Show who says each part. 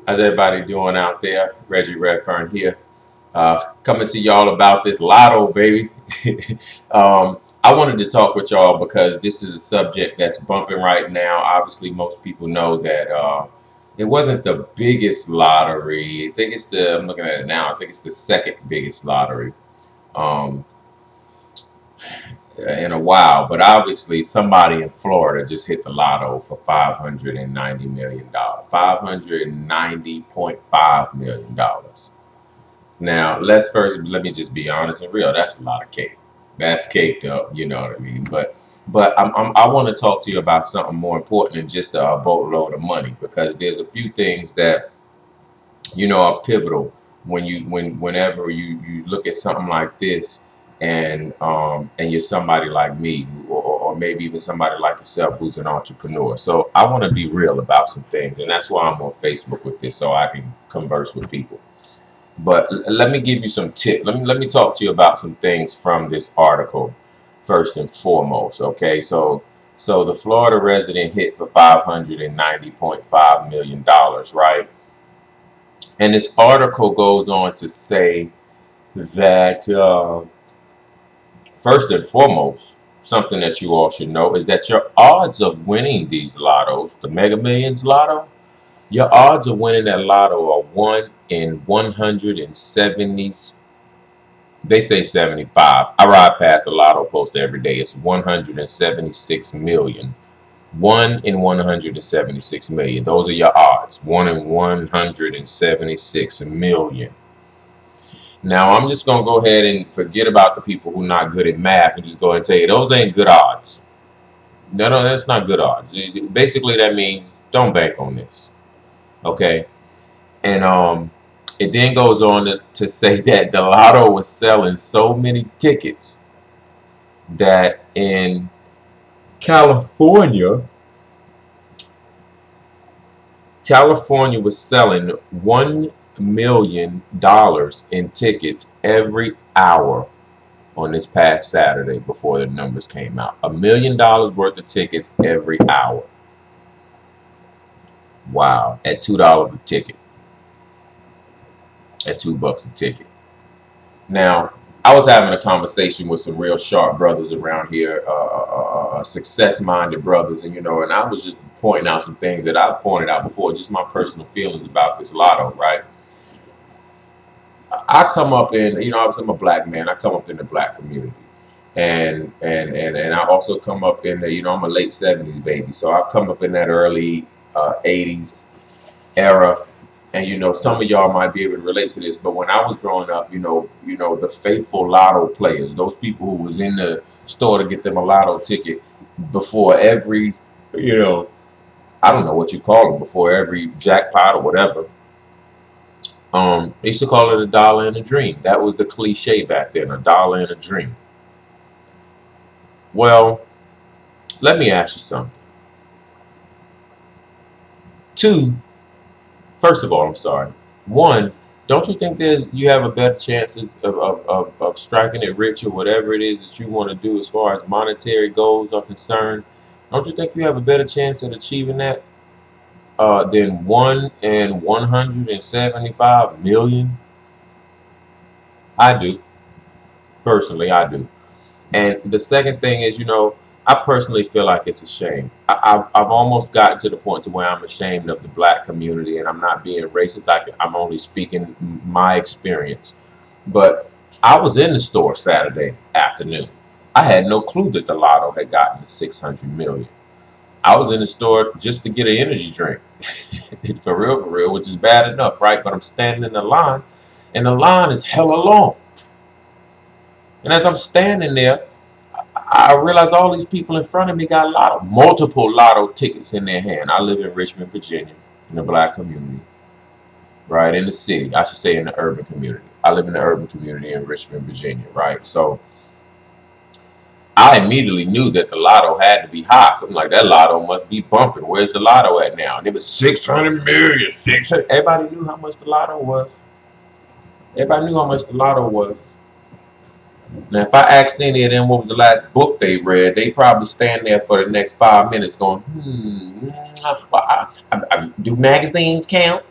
Speaker 1: How's everybody doing out there? Reggie Redfern here, coming to y'all about this Lotto, baby. I wanted to talk with y'all because this is a subject that's bumping right now. Obviously, most people know that it wasn't the biggest lottery. I think it's I'm looking at it now. I think it's the second biggest lottery um, in a while. But obviously, somebody in Florida just hit the lotto for $590 million. $590.5 million. Now, let me just be honest and real. That's a lot of cake. That's caked up, you know what I mean? But I want to talk to you about something more important than just a boatload of money, because there's a few things that are pivotal whenever you look at something like this, and you're somebody like me, or maybe even somebody like yourself who's an entrepreneur. So I want to be real about some things, and that's why I'm on Facebook with this, so I can converse with people. But let me give you some tips. Let me talk to you about some things from this article first and foremost. Okay, so the Florida resident hit for $590.5 million, right? And this article goes on to say that first and foremost, something that you all should know is that your odds of winning these lottos, the Mega Millions lotto, your odds of winning that lotto are 1 in 170. They say 75. I ride past a lotto post every day. It's 176 million. 1 in 176 million. Those are your odds. 1 in 176 million. Now, I'm just going to go ahead and forget about the people who are not good at math and just go ahead and tell you those ain't good odds. No, that's not good odds. Basically, that means don't bank on this. Okay, and it then goes on to say that the lotto was selling so many tickets that in California was selling $1 million in tickets every hour on this past Saturday before the numbers came out. $1 million worth of tickets every hour. Wow, at $2 a ticket. At $2 a ticket. Now, I was having a conversation with some real sharp brothers around here, success-minded brothers, and and I was just pointing out some things that I've pointed out before, just my personal feelings about this lotto, right? I come up in, obviously I'm a black man. I come up in the black community. And I also come up in the, I'm a late 70s baby. So I come up in that early 80s era, and some of y'all might be able to relate to this, but when I was growing up, the faithful lotto players, those people who was in the store to get them a lotto ticket before every, I don't know what you call them, before every jackpot or whatever. They used to call it a dollar and a dream. That was the cliche back then, a dollar and a dream. Well, let me ask you something. First of all, I'm sorry. One, don't you think you have a better chance of striking it rich or whatever it is that you want to do as far as monetary goals are concerned? Don't you think you have a better chance at achieving that than 1 in 175 million? I do. Personally, I do. And the second thing is, I personally feel like it's a shame. I've almost gotten to the point to where I'm ashamed of the black community, and I'm not being racist. I'm only speaking my experience. But I was in the store Saturday afternoon. I had no clue that the lotto had gotten to 600 million. I was in the store just to get an energy drink, for real, which is bad enough, right? But I'm standing in the line, and the line is hella long. And as I'm standing there, I realized all these people in front of me got multiple lotto tickets in their hand. I live in Richmond, Virginia, in the black community, right? In the city, I should say in the urban community. I live in the urban community in Richmond, Virginia, right? So I immediately knew that the lotto had to be high. So I'm like, that lotto must be bumping. Where's the lotto at now? And it was 600 million, 600. Everybody knew how much the lotto was. Everybody knew how much the lotto was. Now, if I asked any of them what was the last book they read, they probably stand there for the next 5 minutes going, do magazines count?